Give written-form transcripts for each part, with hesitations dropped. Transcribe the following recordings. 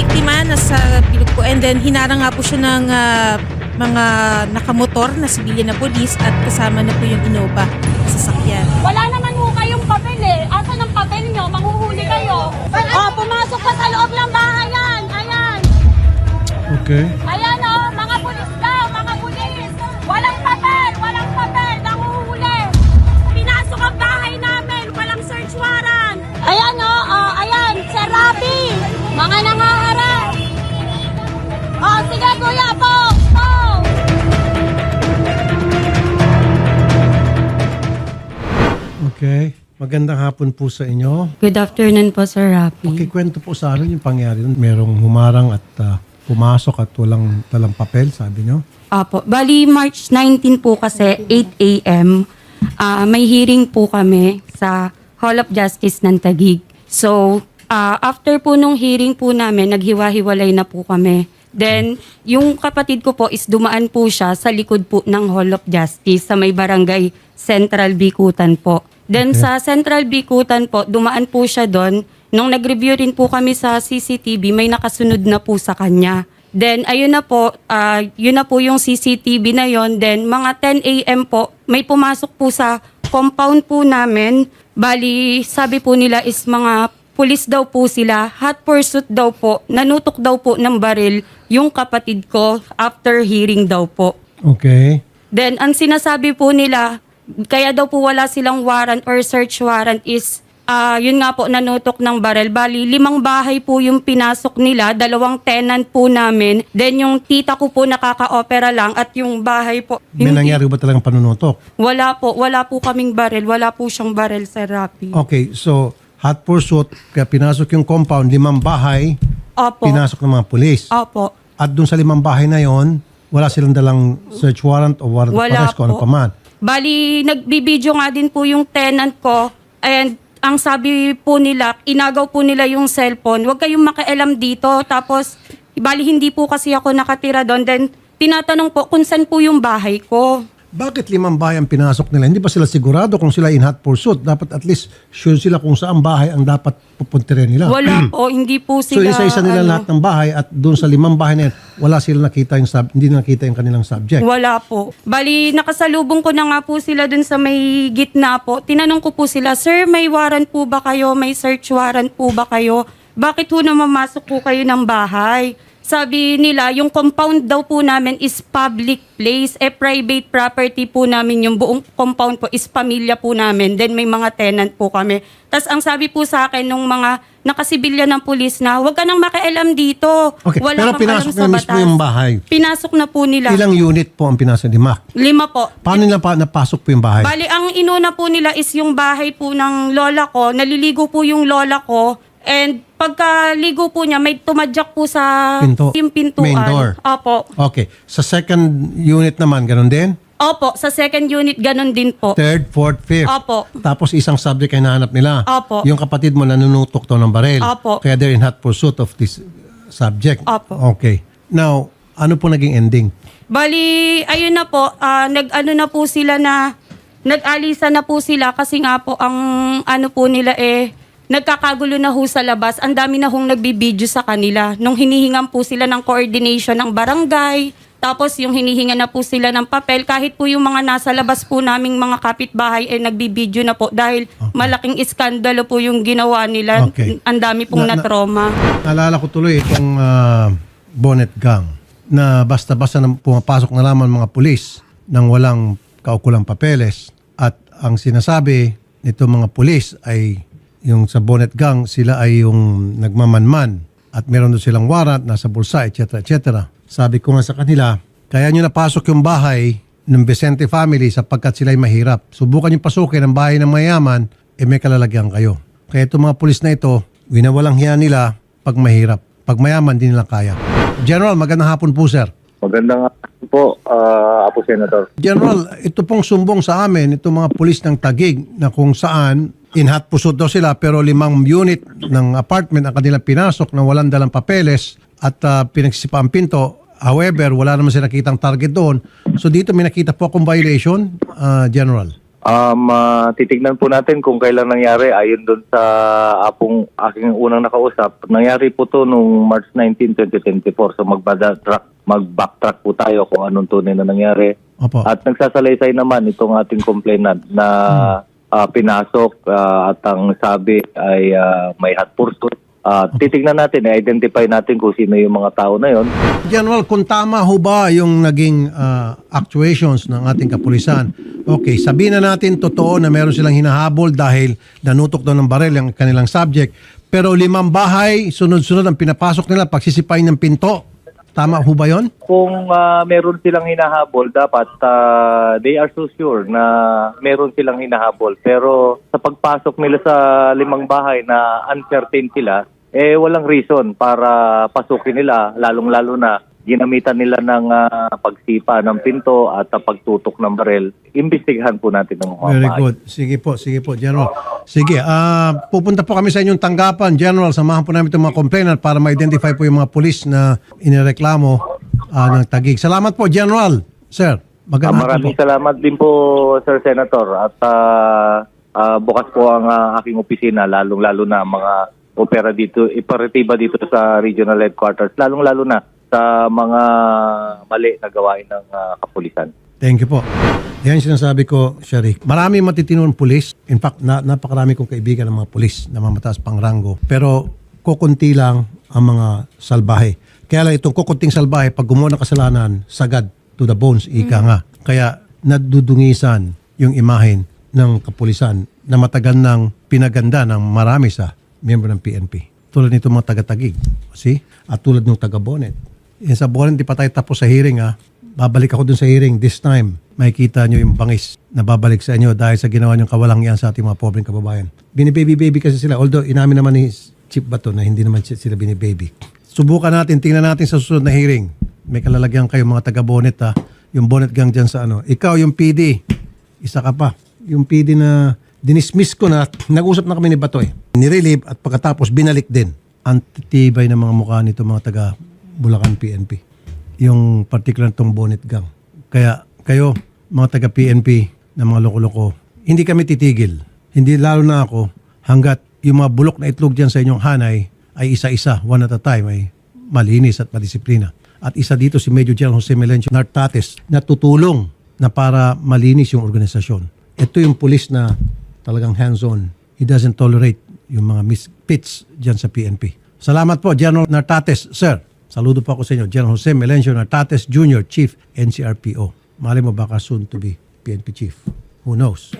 biktima nasa bilog po and then hinarang nga po siya ng mga nakamotor na sibilyan na polis at kasama na po yung Innova sa sasakyan. Wala naman ho kayong papel eh. Asan ang papel nyo? Manghuhuli kayo. Pumasok pa sa loob ng bahay yan. Ayan. Okay. Ayan mga pulis daw, mga pulis. Walang papel, nanguhuli. Pinasok ang bahay namin, walang search warrant. Ayan ayan, Sir Rafi. Mga nangaharap. Sige kuya po. Okay. Magandang hapon po sa inyo. Good afternoon po, Sir Rafi. Okay, kwento po sa amin yung pangyari. Merong humarang at pumasok at walang talang papel, sabi nyo. Apo. Bali, March 19 po kasi, 8 a.m. May hearing po kami sa Hall of Justice ng Taguig. So, after po nung hearing po namin, naghiwa-hiwalay na po kami. Then, yung kapatid ko po is dumaan po siya sa likod po ng Hall of Justice sa may barangay Central Bikutan po. Then, sa Central Bikutan po, dumaan po siya doon. Nung nag-review rin po kami sa CCTV, may nakasunod na po sa kanya. Then, ayun na po, yun na po yung CCTV na yon. Then, mga 10 a.m. po, may pumasok po sa compound po namin. Bali, sabi po nila is mga pulis daw po sila. Hot pursuit daw po. Nanutok daw po ng baril yung kapatid ko after hearing daw po. Okay. Then, ang sinasabi po nila, kaya daw po wala silang warrant or search warrant is, yun nga po, nanutok ng baril. Bali, 5 bahay po yung pinasok nila, 2 tenant po namin. Then, yung tita ko po nakaka-opera lang at yung bahay po. May nangyari ba talagang panunutok? Wala po kaming baril. Wala po siyang baril, Sir Rafi. Okay, so hot pursuit, kaya pinasok yung compound, 5 bahay, Opo. pinasok ng mga pulis. Opo. At dun sa 5 bahay na yon, wala silang dalang search warrant o warrant of Wala arrest kung ano po. pa man. Bali, nagbibideo nga din po yung tenant ko and ang sabi po nila, inagaw po nila yung cellphone. Huwag kayong makialam dito. Tapos, bali hindi po kasi ako nakatira doon. Then, tinatanong po kung saan po yung bahay ko. Bakit 5 bahay ang pinasok nila? Hindi ba sila sigurado kung sila in hot pursuit? Dapat at least sure sila kung saan bahay ang dapat pupuntirin nila. Wala po, hindi po So sila. isa-isa nila lahat ng bahay at doon sa 5 bahay na yan, wala sila nakita yung hindi nakita yung kanilang subject. Wala po. Bali, nakasalubong ko na nga po sila dun sa may gitna po. Tinanong ko po sila, Sir, may warrant po ba kayo? May search warrant po ba kayo? Bakit ho na mamasok po kayo ng bahay? Sabi nila, yung compound daw po namin is public place. Private property po namin. Yung buong compound po is pamilya po namin. Then may mga tenant po kami. Tapos ang sabi po sa akin nung mga nakasibilya ng pulis na, huwag ka nang makialam dito. Okay, Wala pero kang pinasok alam sa na mismo batas." yung bahay. Pinasok na po nila. Ilang unit po ang pinasok ni Mac? 5 po. Paano nila napasok po yung bahay? Bali, ang inuna po nila is yung bahay po ng lola ko. Naliligo po yung lola ko. And pagkaligo po niya, may tumadyak po sa Pinto. yung pintuan. Main door. Opo. Okay. Sa second unit naman, ganun din? Opo, sa second unit, ganun din po. Third, fourth, fifth. Opo. Tapos isang subject ay nahanap nila. Opo. Yung kapatid mo nanunutok to ng baril. Opo. Kaya they're in hot pursuit of this subject. Opo. Okay. Now, ano po naging ending? Bali, ayun na po, nag-ano na po sila na, nag-alisa na po sila kasi nga po ang ano po nila nagkakagulo na ho sa labas. Ang dami na hong nagbibideo sa kanila. Nung hinihingan po sila ng coordination ng barangay, tapos yung hinihinga na po sila ng papel, kahit po yung mga nasa labas po naming mga kapitbahay nagbibideo na po dahil malaking iskandalo po yung ginawa nila. Okay. Ang dami pong na-trauma. Naalala ko tuloy itong bonnet gang na basta-basta na pumapasok na lamang mga pulis nang walang kaukulang papeles. At ang sinasabi nito mga pulis ay yung sa bonnet gang, sila ay yung nagmamanman at meron doon silang warrant, nasa bulsa, etc. etc. Sabi ko nga sa kanila, kaya nyo napasok yung bahay ng Vicente family sapagkat sila ay mahirap. Subukan nyo pasukin ang bahay ng mayaman, may kalalagyan kayo. Kaya itong mga pulis na ito, winawalang hiya nila pag mahirap. Pag mayaman, di nila kaya. General, magandang hapon po, sir. Magandang hapon po, Apo Senator. General, ito pong sumbong sa amin, itong mga pulis ng Taguig na kung saan in hot pursuit daw sila pero 5 unit ng apartment ang kanilang pinasok na walang dalang papeles at pinagsisipa ang pinto. However, wala naman sila nakitang target doon. So dito may nakita po akong violation, General. Titignan po natin kung kailan nangyari. Ayon doon sa aking unang nakausap, nangyari po to nung March 19, 2024. So mag-backtrack po tayo kung anong tunay na nangyari. Opo. At nagsasalaysay naman itong ating complainant na pinasok at ang sabi ay may hot pursuit. Titignan natin, identify natin kung sino yung mga tao na yon. General, kung tama ho ba yung naging actuations ng ating kapulisan, okay, sabihin na natin totoo na meron silang hinahabol dahil nanutok daw ng baril ang kanilang subject, pero 5 bahay, sunod-sunod ang pinapasok nila, pagsisipain ng pinto. Tama ho ba yun? Kung meron silang hinahabol, dapat they are so sure na meron silang hinahabol. Pero sa pagpasok nila sa 5 bahay na uncertain sila, walang reason para pasukin nila, lalong-lalo na ginamitan nila ng pagsipa ng pinto at pagtutok ng baril. Imbestigahan po natin ng mga Very bahay. good. Sige po, General. Sige, pupunta po kami sa inyong tanggapan, General. Samahan po namin itong mga complainant para ma-identify po yung mga pulis na inireklamo ng Taguig. Salamat po, General. Sir, magandang hapon Maraming po. salamat din po, Sir Senator. At bukas po ang aking opisina, lalong-lalo na mga operatiba dito sa regional headquarters, lalong-lalo na sa mga mali na gawain ng kapulisan. Thank you po. Yan sinasabi ko, Sheriff. Marami matitinong pulis. In fact, napakarami kong kaibigan ng mga pulis na mamataas pang rango. Pero kukunti lang ang mga salbahe. Kaya lang itong kukunting salbahe, pag gumawa ng kasalanan, sagad to the bones, ika nga. Kaya nadudungisan yung imahen ng kapulisan na matagal nang pinaganda ng marami sa miyembro ng PNP. Tulad nito mga taga-Taguig. See? At tulad ng taga-Bonet. Yan sa Bonet, di pa tayo tapos sa hearing ha. Babalik ako dun sa hearing. This time, makikita nyo yung bangis na babalik sa inyo dahil sa ginawa nyong kawalangian sa ating mga pobreng kababayan. Binibaby-baby kasi sila. Although, inamin naman ni Chief Bato na hindi naman sila binibaby. Subukan natin, tingnan natin sa susunod na hearing. May kalalagyan kayo mga taga-Bonet ha. Yung Bonet gang dyan sa ano. Ikaw, yung PD, isa ka pa. Yung PD na dinismiss ko na, nag-usap na kami ni Bato eh. Nirelieve at pagkatapos binalik din. Ang titibay ng mga mukha nito mga taga Bulacan PNP. Yung particular tong Bonet gang. Kaya kayo, mga taga PNP na mga loko-loko, hindi kami titigil. Hindi lalo na ako hanggat yung mga bulok na itlog dyan sa inyong hanay ay isa-isa, one at a time, ay malinis at madisiplina. At isa dito si Major General Jose Melencio Nartates na tutulong na para malinis yung organisasyon. Ito yung pulis na talagang hands-on. He doesn't tolerate yung mga misfits dyan sa PNP. Salamat po, General Nartates. Sir, saludo po ako sa inyo. General Jose Melencio Nartates Jr., Chief, NCRPO. Malay mo baka soon to be PNP Chief. Who knows?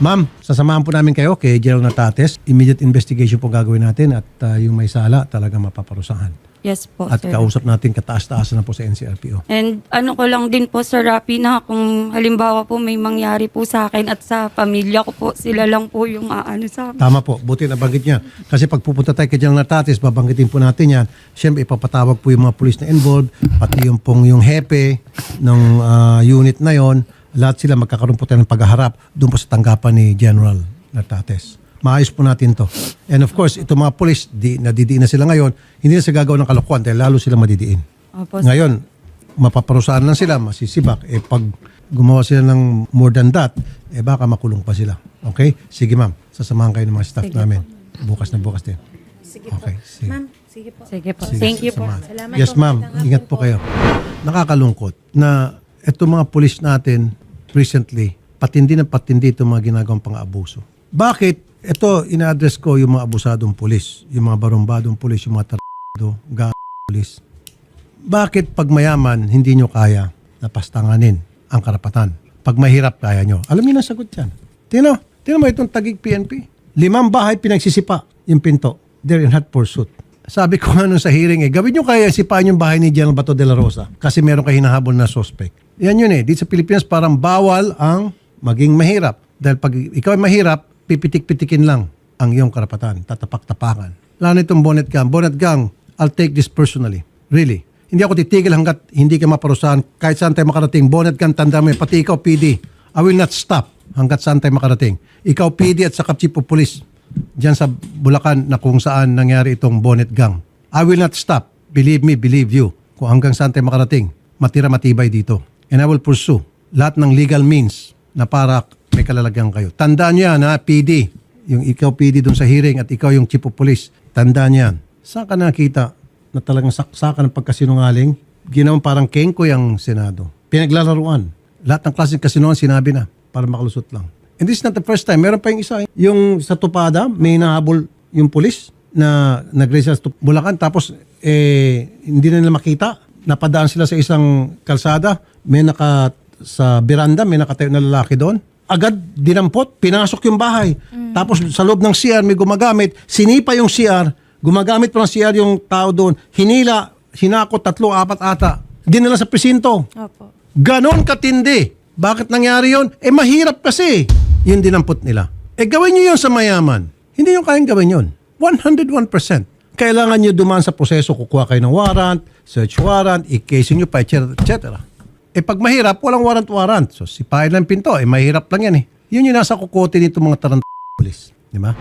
Ma'am, sasamahan po namin kayo kay General Nartates. Immediate investigation po gagawin natin at yung may sala talaga mapaparusahan. Yes po, At sir. kausap natin kataas-taasan na po sa NCRPO. And ano ko lang din po, Sir Rapi, na kung halimbawa po may mangyari po sa akin at sa pamilya ko po, sila lang po yung aano sa amin. Tama po, buti na banggit niya. Kasi pag pupunta tayo kay General Nartates, babanggitin po natin yan. Siyempre, ipapatawag po yung mga pulis na involved, pati yung hepe ng unit na yon. Lahat sila magkakaroon po tayo ng paghaharap doon po sa tanggapan ni General Nartates. Maayos po natin to. And of course, itong mga pulis, nadidiin na sila ngayon, hindi na sila gagawa ng kalokohan dahil lalo sila madidiin. Opo, Ngayon, mapaparusahan lang sila, masisibak. Pag gumawa sila ng more than that, baka makulong pa sila. Okay? Sige ma'am, sasamahan kayo ng mga staff namin. Bukas na bukas din. Sige Okay, po. sige. Ma'am, sige po. Sige po. Sige, Thank you po. sasamahan. Salamat Yes po. ma'am, Magandang ingat hapon po po. kayo. Nakakalungkot na itong mga pulis natin recently, patindi na patindi itong mga ginagawang pang-abuso. Bakit? Ito, ina-address ko yung mga abusadong pulis, yung mga barumbadong pulis, yung mga pulis. Bakit pag mayaman, hindi nyo kaya na pastanganin ang karapatan? Pag mahirap, kaya nyo. Alam niyo na sagot yan. Tingnan mo itong Taguig PNP. 5 bahay pinagsisipa yung pinto. They're in hot pursuit. Sabi ko nga nung sa hearing gawin nyo kaya sipain yung bahay ni General Bato de la Rosa kasi meron kayo hinahabol na suspect. Yan yun Dito sa Pilipinas parang bawal ang maging mahirap. Dahil pag ikaw ay mahirap, pipitik-pitikin lang ang iyong karapatan. Tatapak-tapakan. Lalo itong Bonet Gang. Bonet Gang, I'll take this personally. Really. Hindi ako titigil hanggat hindi ka maparusahan. Kahit saan tayo makarating. Bonet Gang, tanda mo yun. Pati ikaw, PD. I will not stop hanggat saan tayo makarating. Ikaw, PD at saka Chief of Police. Diyan sa Bulacan na kung saan nangyari itong Bonet Gang. I will not stop. Believe me, believe you. Kung hanggang saan tayo makarating, matira matibay dito. And I will pursue lahat ng legal means na para may kalalagyan kayo. Tandaan niyo yan, ha, PD. Yung ikaw PD doon sa hearing at ikaw yung chief of police. Tandaan yan. Saan ka nakita na talagang saksakan ng pagkasinungaling? Ginawa parang kengko yung Senado. Pinaglalaruan. Lahat ng klaseng kasinungaling sinabi na para makalusot lang. And this is not the first time. Meron pa yung isa. Yung sa Tupada, may nahabol yung pulis na nag-race sa Bulacan. Tapos, hindi na nila makita. Napadaan sila sa isang kalsada. May sa beranda, may nakatayo na lalaki doon. Agad dinampot, pinasok yung bahay. Tapos sa loob ng CR may gumagamit. Sinipa yung CR. Gumagamit pa ng CR yung tao doon. Hinila, hinakot 3, 4 ata. Dinala sa presinto. Opo. Ganon katindi. Bakit nangyari yon? Mahirap kasi. Yun dinampot nila. Gawin nyo yun sa mayaman. Hindi nyo kayang gawin yun. 101%. Kailangan nyo dumaan sa proseso, kukuha kayo ng warrant, search warrant, i-casing nyo pa, etc. Pag mahirap, walang warrant. So, sipain lang pinto. Mahirap lang yan eh. Yun yung nasa kukote nito mga tarant police. Di ba?